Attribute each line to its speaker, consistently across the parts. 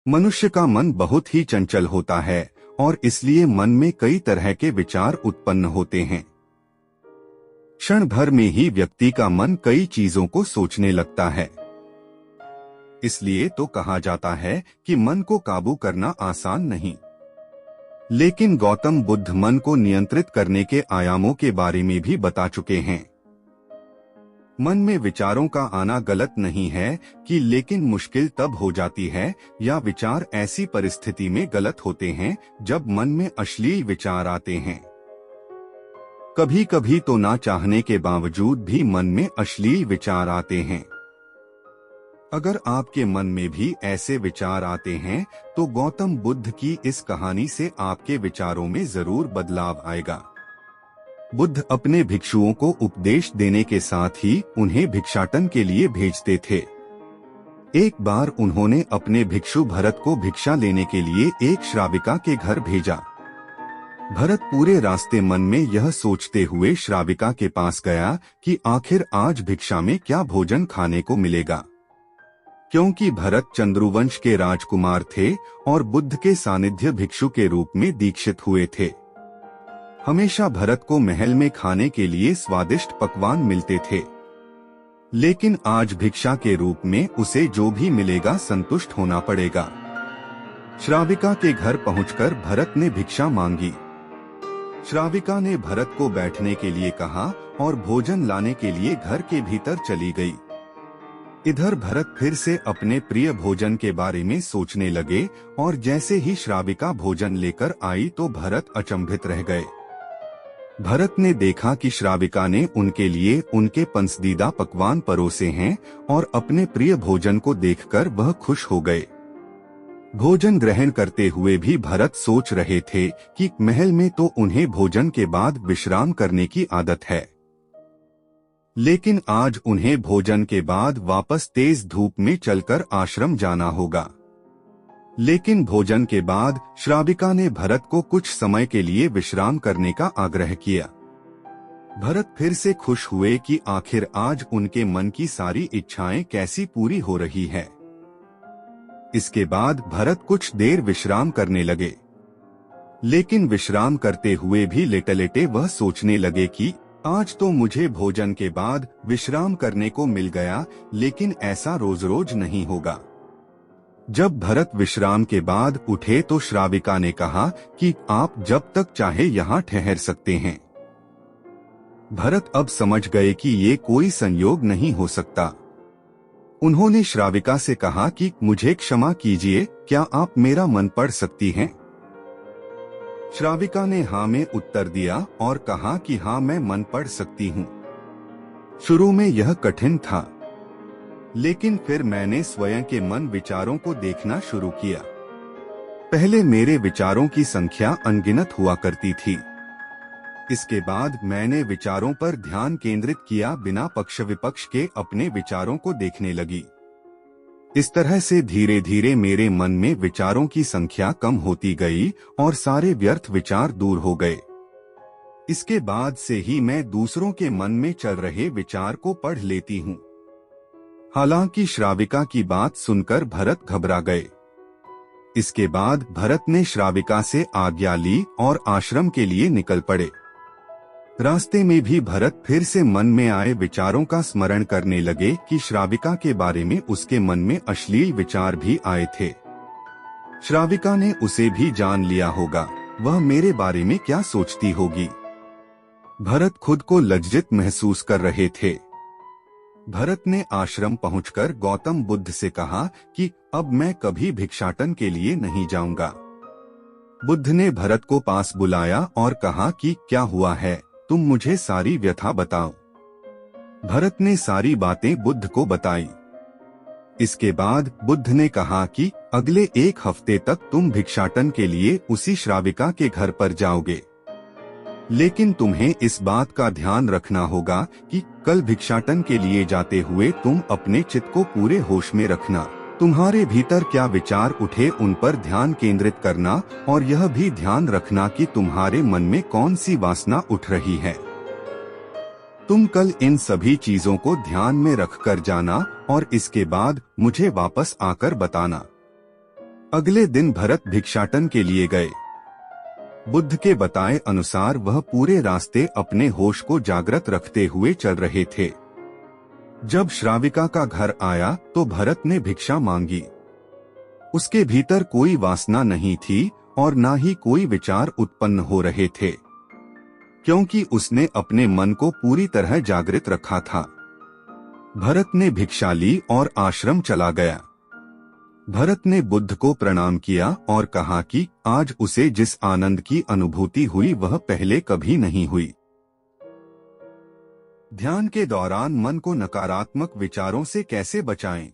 Speaker 1: मनुष्य का मन बहुत ही चंचल होता है और इसलिए मन में कई तरह के विचार उत्पन्न होते हैं। क्षण भर में ही व्यक्ति का मन कई चीजों को सोचने लगता है। इसलिए तो कहा जाता है कि मन को काबू करना आसान नहीं। लेकिन गौतम बुद्ध मन को नियंत्रित करने के आयामों के बारे में भी बता चुके हैं। मन में विचारों का आना गलत नहीं है कि लेकिन मुश्किल तब हो जाती है या विचार ऐसी परिस्थिति में गलत होते हैं जब मन में अश्लील विचार आते हैं। कभी कभी तो ना चाहने के बावजूद भी मन में अश्लील विचार आते हैं। अगर आपके मन में भी ऐसे विचार आते हैं तो गौतम बुद्ध की इस कहानी से आपके विचारों में जरूर बदलाव आएगा। बुद्ध अपने भिक्षुओं को उपदेश देने के साथ ही उन्हें भिक्षाटन के लिए भेजते थे। एक बार उन्होंने अपने भिक्षु भरत को भिक्षा लेने के लिए एक श्राविका के घर भेजा। भरत पूरे रास्ते मन में यह सोचते हुए श्राविका के पास गया कि आखिर आज भिक्षा में क्या भोजन खाने को मिलेगा। क्योंकि भरत चंद्रुवंश के राजकुमार थे और बुद्ध के सानिध्य भिक्षु के रूप में दीक्षित हुए थे। हमेशा भरत को महल में खाने के लिए स्वादिष्ट पकवान मिलते थे, लेकिन आज भिक्षा के रूप में उसे जो भी मिलेगा संतुष्ट होना पड़ेगा। श्राविका के घर पहुंचकर भरत ने भिक्षा मांगी। श्राविका ने भरत को बैठने के लिए कहा और भोजन लाने के लिए घर के भीतर चली गई। इधर भरत फिर से अपने प्रिय भोजन के बारे में सोचने लगे और जैसे ही श्राविका भोजन लेकर आई तो भरत अचंभित रह गए। भरत ने देखा कि श्राविका ने उनके लिए उनके पसंदीदा पकवान परोसे हैं और अपने प्रिय भोजन को देखकर वह खुश हो गए। भोजन ग्रहण करते हुए भी भरत सोच रहे थे कि महल में तो उन्हें भोजन के बाद विश्राम करने की आदत है, लेकिन आज उन्हें भोजन के बाद वापस तेज धूप में चलकर आश्रम जाना होगा। लेकिन भोजन के बाद श्राविका ने भरत को कुछ समय के लिए विश्राम करने का आग्रह किया। भरत फिर से खुश हुए कि आखिर आज उनके मन की सारी इच्छाएं कैसी पूरी हो रही है। इसके बाद भरत कुछ देर विश्राम करने लगे, लेकिन विश्राम करते हुए भी लेटे लेटे वह सोचने लगे कि आज तो मुझे भोजन के बाद विश्राम करने को मिल गया, लेकिन ऐसा रोज रोज नहीं होगा। जब भरत विश्राम के बाद उठे तो श्राविका ने कहा कि आप जब तक चाहे यहाँ ठहर सकते हैं। भरत अब समझ गए कि ये कोई संयोग नहीं हो सकता। उन्होंने श्राविका से कहा कि मुझे क्षमा कीजिए, क्या आप मेरा मन पढ़ सकती हैं? श्राविका ने हाँ में उत्तर दिया और कहा कि हाँ, मैं मन पढ़ सकती हूँ। शुरू में यह कठिन था, लेकिन फिर मैंने स्वयं के मन विचारों को देखना शुरू किया। पहले मेरे विचारों की संख्या अनगिनत हुआ करती थी। इसके बाद मैंने विचारों पर ध्यान केंद्रित किया, बिना पक्ष विपक्ष के अपने विचारों को देखने लगी। इस तरह से धीरे धीरे मेरे मन में विचारों की संख्या कम होती गई और सारे व्यर्थ विचार दूर हो गए। इसके बाद से ही मैं दूसरों के मन में चल रहे विचार को पढ़ लेती हूँ। हालांकि श्राविका की बात सुनकर भरत घबरा गए। इसके बाद भरत ने श्राविका से आज्ञा ली और आश्रम के लिए निकल पड़े। रास्ते में भी भरत फिर से मन में आए विचारों का स्मरण करने लगे कि श्राविका के बारे में उसके मन में अश्लील विचार भी आए थे। श्राविका ने उसे भी जान लिया होगा, वह मेरे बारे में क्या सोचती होगी। भरत खुद को लज्जित महसूस कर रहे थे। भरत ने आश्रम पहुंचकर गौतम बुद्ध से कहा कि अब मैं कभी भिक्षाटन के लिए नहीं जाऊंगा। बुद्ध ने भरत को पास बुलाया और कहा कि क्या हुआ है, तुम मुझे सारी व्यथा बताओ। भरत ने सारी बातें बुद्ध को बताई। इसके बाद बुद्ध ने कहा कि अगले 1 हफ्ते तक तुम भिक्षाटन के लिए उसी श्राविका के घर पर जाओगे, लेकिन तुम्हें इस बात का ध्यान रखना होगा कि कल भिक्षाटन के लिए जाते हुए तुम अपने चित्त को पूरे होश में रखना। तुम्हारे भीतर क्या विचार उठे उन पर ध्यान केंद्रित करना और यह भी ध्यान रखना कि तुम्हारे मन में कौन सी वासना उठ रही है। तुम कल इन सभी चीजों को ध्यान में रखकर जाना और इसके बाद मुझे वापस आकर बताना। अगले दिन भरत भिक्षाटन के लिए गए। बुद्ध के बताए अनुसार वह पूरे रास्ते अपने होश को जागृत रखते हुए चल रहे थे। जब श्राविका का घर आया तो भरत ने भिक्षा मांगी। उसके भीतर कोई वासना नहीं थी और ना ही कोई विचार उत्पन्न हो रहे थे, क्योंकि उसने अपने मन को पूरी तरह जागृत रखा था। भरत ने भिक्षा ली और आश्रम चला गया। भरत ने बुद्ध को प्रणाम किया और कहा कि आज उसे जिस आनंद की अनुभूति हुई वह पहले कभी नहीं हुई। ध्यान के दौरान मन को नकारात्मक विचारों से कैसे बचाएं?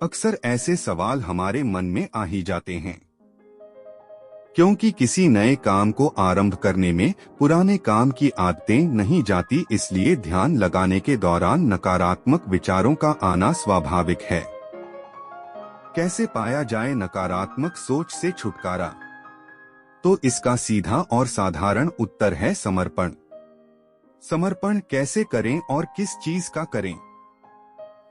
Speaker 1: अक्सर ऐसे सवाल हमारे मन में आ ही जाते हैं, क्योंकि किसी नए काम को आरंभ करने में पुराने काम की आदतें नहीं जाती, इसलिए ध्यान लगाने के दौरान नकारात्मक विचारों का आना स्वाभाविक है। कैसे पाया जाए नकारात्मक सोच से छुटकारा? तो इसका सीधा और साधारण उत्तर है समर्पण। समर्पण कैसे करें और किस चीज का करें?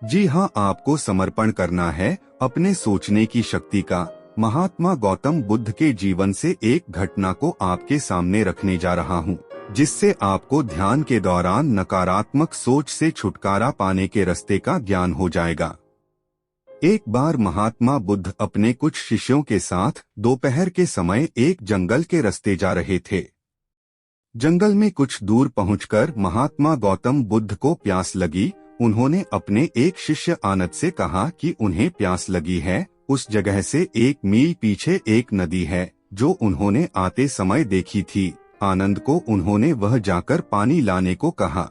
Speaker 1: जी हाँ, आपको समर्पण करना है अपने सोचने की शक्ति का। महात्मा गौतम बुद्ध के जीवन से एक घटना को आपके सामने रखने जा रहा हूँ, जिससे आपको ध्यान के दौरान नकारात्मक सोच से छुटकारा पाने के रास्ते का ज्ञान हो जाएगा। एक बार महात्मा बुद्ध अपने कुछ शिष्यों के साथ दोपहर के समय एक जंगल के रास्ते जा रहे थे। जंगल में कुछ दूर पहुंचकर महात्मा गौतम बुद्ध को प्यास लगी। उन्होंने अपने एक शिष्य आनंद से कहा कि उन्हें प्यास लगी है। उस जगह से 1 मील पीछे एक नदी है जो उन्होंने आते समय देखी थी। आनंद को उन्होंने वह जाकर पानी लाने को कहा।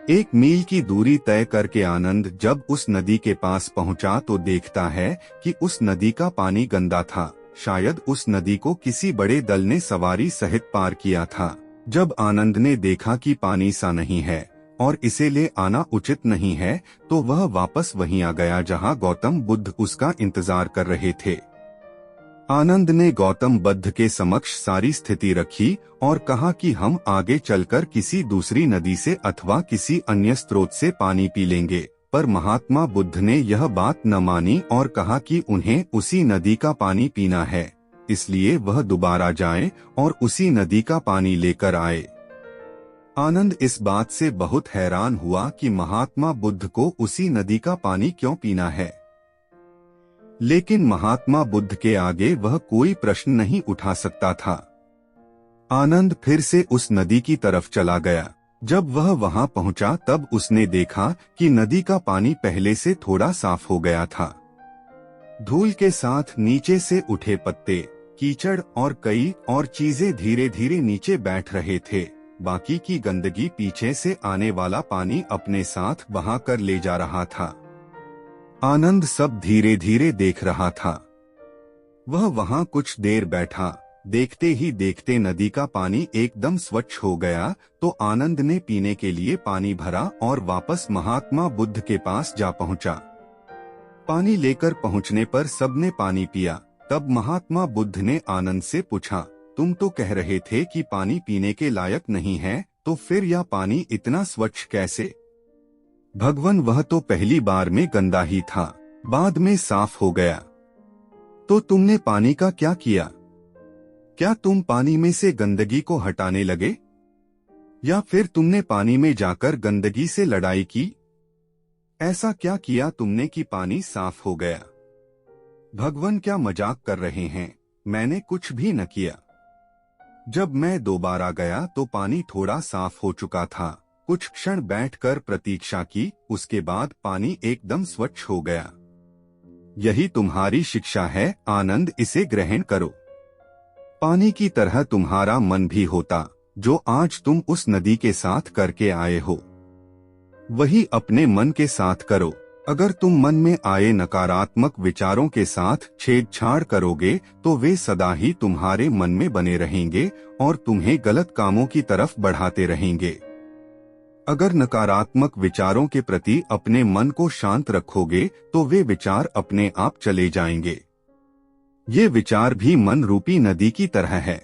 Speaker 1: 1 मील की दूरी तय करके आनंद जब उस नदी के पास पहुंचा तो देखता है कि उस नदी का पानी गंदा था। शायद उस नदी को किसी बड़े दल ने सवारी सहित पार किया था। जब आनंद ने देखा कि पानी सा नहीं है और इसे ले आना उचित नहीं है, तो वह वापस वहीं आ गया जहां गौतम बुद्ध उसका इंतजार कर रहे थे। आनंद ने गौतम बुद्ध के समक्ष सारी स्थिति रखी और कहा कि हम आगे चलकर किसी दूसरी नदी से अथवा किसी अन्य स्रोत से पानी पी लेंगे। पर महात्मा बुद्ध ने यह बात न मानी और कहा कि उन्हें उसी नदी का पानी पीना है, इसलिए वह दोबारा जाएं और उसी नदी का पानी लेकर आए। आनंद इस बात से बहुत हैरान हुआ कि महात्मा बुद्ध को उसी नदी का पानी क्यों पीना है, लेकिन महात्मा बुद्ध के आगे वह कोई प्रश्न नहीं उठा सकता था। आनंद फिर से उस नदी की तरफ चला गया। जब वह वहां पहुंचा तब उसने देखा कि नदी का पानी पहले से थोड़ा साफ हो गया था। धूल के साथ नीचे से उठे पत्ते, कीचड़ और कई और चीजें धीरे धीरे नीचे बैठ रहे थे। बाकी की गंदगी पीछे से आने वाला पानी अपने साथ बहा कर ले जा रहा था। आनंद सब धीरे धीरे देख रहा था। वह वहां कुछ देर बैठा। देखते ही देखते नदी का पानी एकदम स्वच्छ हो गया। तो आनंद ने पीने के लिए पानी भरा और वापस महात्मा बुद्ध के पास जा पहुंचा। पानी लेकर पहुंचने पर सबने पानी पिया। तब महात्मा बुद्ध ने आनंद से पूछा, तुम तो कह रहे थे कि पानी पीने के लायक नहीं है, तो फिर यह पानी इतना स्वच्छ कैसे? भगवान, वह तो पहली बार में गंदा ही था, बाद में साफ हो गया। तो तुमने पानी का क्या किया? क्या तुम पानी में से गंदगी को हटाने लगे, या फिर तुमने पानी में जाकर गंदगी से लड़ाई की? ऐसा क्या किया तुमने कि पानी साफ हो गया? भगवान, क्या मजाक कर रहे हैं? मैंने कुछ भी न किया। जब मैं दोबारा गया तो पानी थोड़ा साफ हो चुका था। कुछ क्षण बैठकर प्रतीक्षा की, उसके बाद पानी एकदम स्वच्छ हो गया। यही तुम्हारी शिक्षा है आनंद, इसे ग्रहण करो। पानी की तरह तुम्हारा मन भी होता, जो आज तुम उस नदी के साथ करके आए हो, वही अपने मन के साथ करो। अगर तुम मन में आए नकारात्मक विचारों के साथ छेड़छाड़ करोगे तो वे सदा ही तुम्हारे मन में बने रहेंगे और तुम्हें गलत कामों की तरफ बढ़ाते रहेंगे। अगर नकारात्मक विचारों के प्रति अपने मन को शांत रखोगे तो वे विचार अपने आप चले जाएंगे। ये विचार भी मन रूपी नदी की तरह है।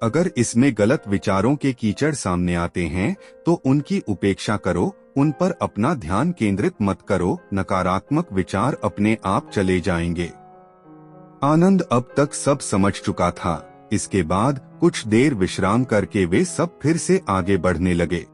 Speaker 1: अगर इसमें गलत विचारों के कीचड़ सामने आते हैं तो उनकी उपेक्षा करो उन पर अपना ध्यान केंद्रित मत करो, नकारात्मक विचार अपने आप चले जाएंगे। आनंद अब तक सब समझ चुका था। इसके बाद कुछ देर विश्राम करके वे सब फिर से आगे बढ़ने लगे।